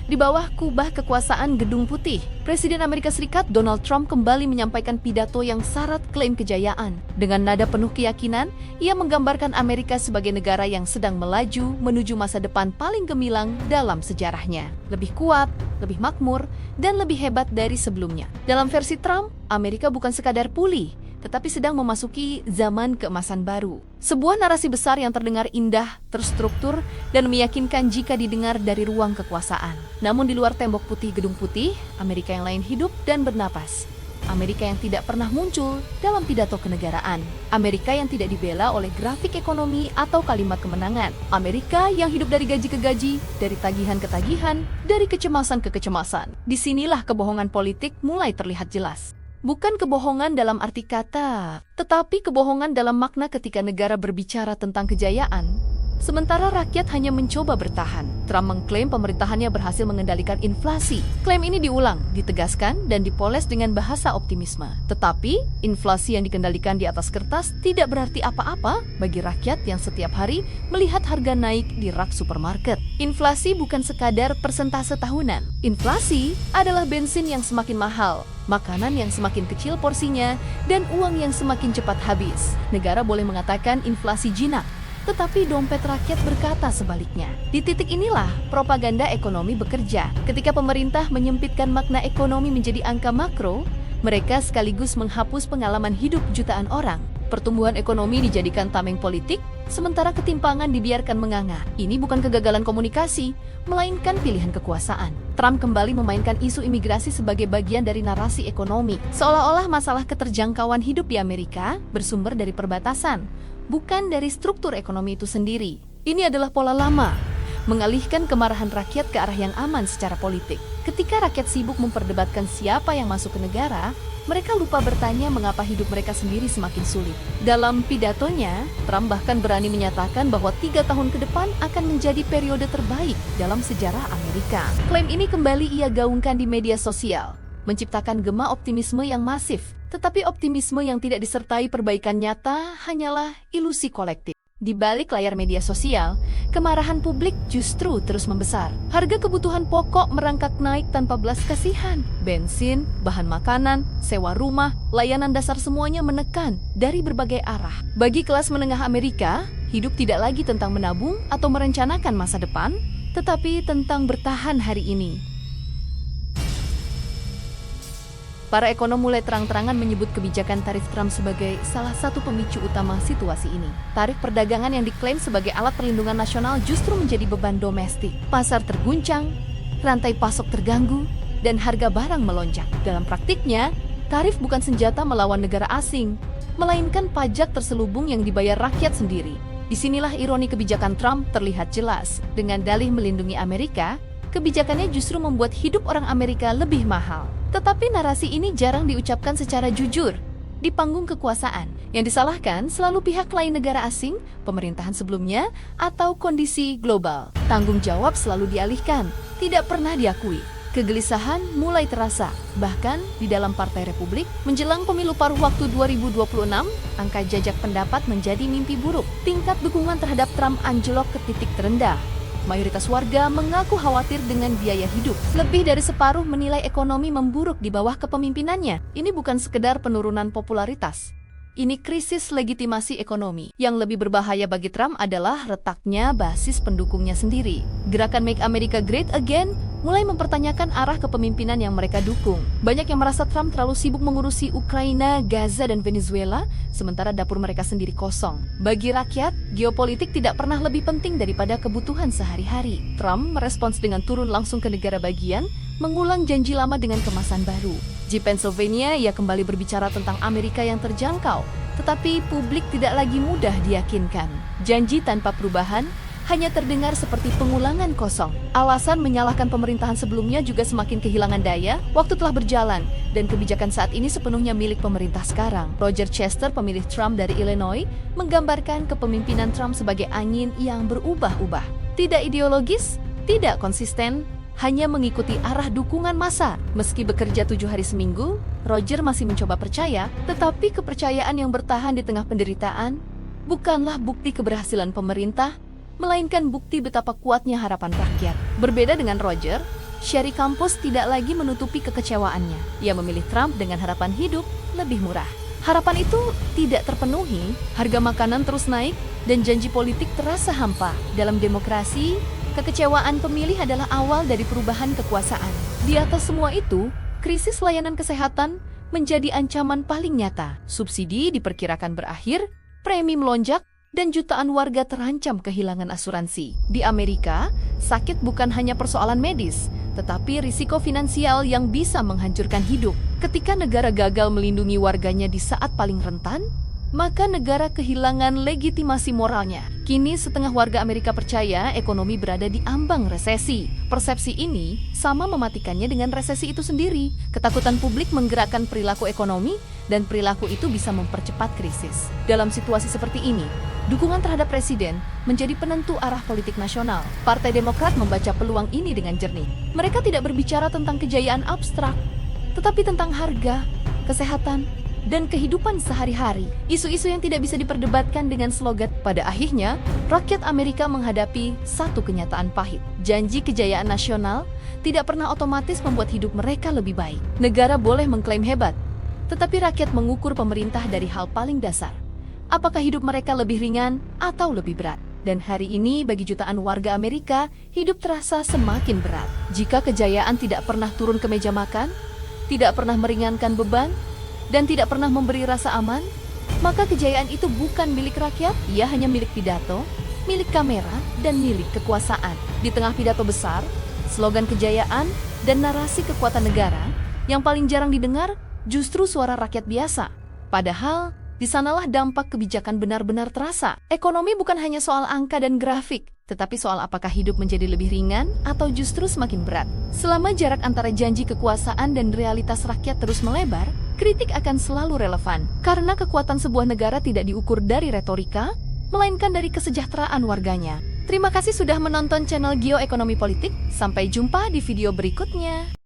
Di bawah kubah kekuasaan Gedung Putih, Presiden Amerika Serikat Donald Trump kembali menyampaikan pidato yang syarat klaim kejayaan. Dengan nada penuh keyakinan, ia menggambarkan Amerika sebagai negara yang sedang melaju menuju masa depan paling gemilang dalam sejarahnya. Lebih kuat, lebih makmur, dan lebih hebat dari sebelumnya. Dalam versi Trump, Amerika bukan sekadar pulih, tetapi sedang memasuki zaman keemasan baru. Sebuah narasi besar yang terdengar indah, terstruktur, dan meyakinkan jika didengar dari ruang kekuasaan. Namun di luar tembok putih Gedung Putih, Amerika yang lain hidup dan bernapas. Amerika yang tidak pernah muncul dalam pidato kenegaraan. Amerika yang tidak dibela oleh grafik ekonomi atau kalimat kemenangan. Amerika yang hidup dari gaji ke gaji, dari tagihan ke tagihan, dari kecemasan ke kecemasan. Disinilah kebohongan politik mulai terlihat jelas. Bukan kebohongan dalam arti kata, tetapi kebohongan dalam makna ketika negara berbicara tentang kejayaan, sementara rakyat hanya mencoba bertahan. Trump mengklaim pemerintahannya berhasil mengendalikan inflasi. Klaim ini diulang, ditegaskan, dan dipoles dengan bahasa optimisme. Tetapi, inflasi yang dikendalikan di atas kertas tidak berarti apa-apa bagi rakyat yang setiap hari melihat harga naik di rak supermarket. Inflasi bukan sekadar persentase tahunan. Inflasi adalah bensin yang semakin mahal, makanan yang semakin kecil porsinya, dan uang yang semakin cepat habis. Negara boleh mengatakan inflasi jinak, tetapi dompet rakyat berkata sebaliknya. Di titik inilah propaganda ekonomi bekerja. Ketika pemerintah menyempitkan makna ekonomi menjadi angka makro, mereka sekaligus menghapus pengalaman hidup jutaan orang. Pertumbuhan ekonomi dijadikan tameng politik, sementara ketimpangan dibiarkan menganga. Ini bukan kegagalan komunikasi, melainkan pilihan kekuasaan. Trump kembali memainkan isu imigrasi sebagai bagian dari narasi ekonomi, seolah-olah masalah keterjangkauan hidup di Amerika bersumber dari perbatasan, bukan dari struktur ekonomi itu sendiri. Ini adalah pola lama, mengalihkan kemarahan rakyat ke arah yang aman secara politik. Ketika rakyat sibuk memperdebatkan siapa yang masuk ke negara, mereka lupa bertanya mengapa hidup mereka sendiri semakin sulit. Dalam pidatonya, Trump bahkan berani menyatakan bahwa 3 tahun ke depan akan menjadi periode terbaik dalam sejarah Amerika. Klaim ini kembali ia gaungkan di media sosial, menciptakan gema optimisme yang masif. Tetapi optimisme yang tidak disertai perbaikan nyata hanyalah ilusi kolektif. Di balik layar media sosial, kemarahan publik justru terus membesar. Harga kebutuhan pokok merangkak naik tanpa belas kasihan. Bensin, bahan makanan, sewa rumah, layanan dasar semuanya menekan dari berbagai arah. Bagi kelas menengah Amerika, hidup tidak lagi tentang menabung atau merencanakan masa depan, tetapi tentang bertahan hari ini. Para ekonom mulai terang-terangan menyebut kebijakan tarif Trump sebagai salah satu pemicu utama situasi ini. Tarif perdagangan yang diklaim sebagai alat perlindungan nasional justru menjadi beban domestik. Pasar terguncang, rantai pasok terganggu, dan harga barang melonjak. Dalam praktiknya, tarif bukan senjata melawan negara asing, melainkan pajak terselubung yang dibayar rakyat sendiri. Disinilah ironi kebijakan Trump terlihat jelas. Dengan dalih melindungi Amerika, kebijakannya justru membuat hidup orang Amerika lebih mahal. Tetapi narasi ini jarang diucapkan secara jujur. Di panggung kekuasaan, yang disalahkan selalu pihak lain negara asing, pemerintahan sebelumnya, atau kondisi global. Tanggung jawab selalu dialihkan, tidak pernah diakui. Kegelisahan mulai terasa, bahkan di dalam Partai Republik. Menjelang pemilu paruh waktu 2026, angka jajak pendapat menjadi mimpi buruk. Tingkat dukungan terhadap Trump anjlok ke titik terendah. Mayoritas warga mengaku khawatir dengan biaya hidup. Lebih dari separuh menilai ekonomi memburuk di bawah kepemimpinannya. Ini bukan sekedar penurunan popularitas. Ini krisis legitimasi ekonomi. Yang lebih berbahaya bagi Trump adalah retaknya basis pendukungnya sendiri. Gerakan Make America Great Again mulai mempertanyakan arah kepemimpinan yang mereka dukung. Banyak yang merasa Trump terlalu sibuk mengurusi Ukraina, Gaza, dan Venezuela, sementara dapur mereka sendiri kosong. Bagi rakyat, geopolitik tidak pernah lebih penting daripada kebutuhan sehari-hari. Trump merespons dengan turun langsung ke negara bagian, mengulang janji lama dengan kemasan baru. Di Pennsylvania, ia kembali berbicara tentang Amerika yang terjangkau, tetapi publik tidak lagi mudah diyakinkan. Janji tanpa perubahan hanya terdengar seperti pengulangan kosong. Alasan menyalahkan pemerintahan sebelumnya juga semakin kehilangan daya. Waktu telah berjalan, dan kebijakan saat ini sepenuhnya milik pemerintah sekarang. Roger Chester, pemilih Trump dari Illinois, menggambarkan kepemimpinan Trump sebagai angin yang berubah-ubah. Tidak ideologis, tidak konsisten, hanya mengikuti arah dukungan massa. Meski bekerja 7 hari seminggu, Roger masih mencoba percaya, tetapi kepercayaan yang bertahan di tengah penderitaan bukanlah bukti keberhasilan pemerintah, melainkan bukti betapa kuatnya harapan rakyat. Berbeda dengan Roger, Sherry Campos tidak lagi menutupi kekecewaannya. Ia memilih Trump dengan harapan hidup lebih murah. Harapan itu tidak terpenuhi, harga makanan terus naik, dan janji politik terasa hampa. Dalam demokrasi, kekecewaan pemilih adalah awal dari perubahan kekuasaan. Di atas semua itu, krisis layanan kesehatan menjadi ancaman paling nyata. Subsidi diperkirakan berakhir, premi melonjak, dan jutaan warga terancam kehilangan asuransi. Di Amerika, sakit bukan hanya persoalan medis, tetapi risiko finansial yang bisa menghancurkan hidup. Ketika negara gagal melindungi warganya di saat paling rentan, maka negara kehilangan legitimasi moralnya. Kini setengah warga Amerika percaya ekonomi berada di ambang resesi. Persepsi ini sama mematikannya dengan resesi itu sendiri. Ketakutan publik menggerakkan perilaku ekonomi, dan perilaku itu bisa mempercepat krisis. Dalam situasi seperti ini, dukungan terhadap presiden menjadi penentu arah politik nasional. Partai Demokrat membaca peluang ini dengan jernih. Mereka tidak berbicara tentang kejayaan abstrak, tetapi tentang harga, kesehatan, dan kehidupan sehari-hari. Isu-isu yang tidak bisa diperdebatkan dengan slogan. Pada akhirnya, rakyat Amerika menghadapi satu kenyataan pahit. Janji kejayaan nasional tidak pernah otomatis membuat hidup mereka lebih baik. Negara boleh mengklaim hebat, tetapi rakyat mengukur pemerintah dari hal paling dasar. Apakah hidup mereka lebih ringan atau lebih berat? Dan hari ini bagi jutaan warga Amerika, hidup terasa semakin berat. Jika kejayaan tidak pernah turun ke meja makan, tidak pernah meringankan beban, dan tidak pernah memberi rasa aman, maka kejayaan itu bukan milik rakyat, ia hanya milik pidato, milik kamera, dan milik kekuasaan. Di tengah pidato besar, slogan kejayaan, dan narasi kekuatan negara, yang paling jarang didengar justru suara rakyat biasa. Padahal, di sanalah dampak kebijakan benar-benar terasa. Ekonomi bukan hanya soal angka dan grafik, tetapi soal apakah hidup menjadi lebih ringan atau justru semakin berat. Selama jarak antara janji kekuasaan dan realitas rakyat terus melebar, kritik akan selalu relevan. Karena kekuatan sebuah negara tidak diukur dari retorika, melainkan dari kesejahteraan warganya. Terima kasih sudah menonton channel Geoekonomi Politik. Sampai jumpa di video berikutnya.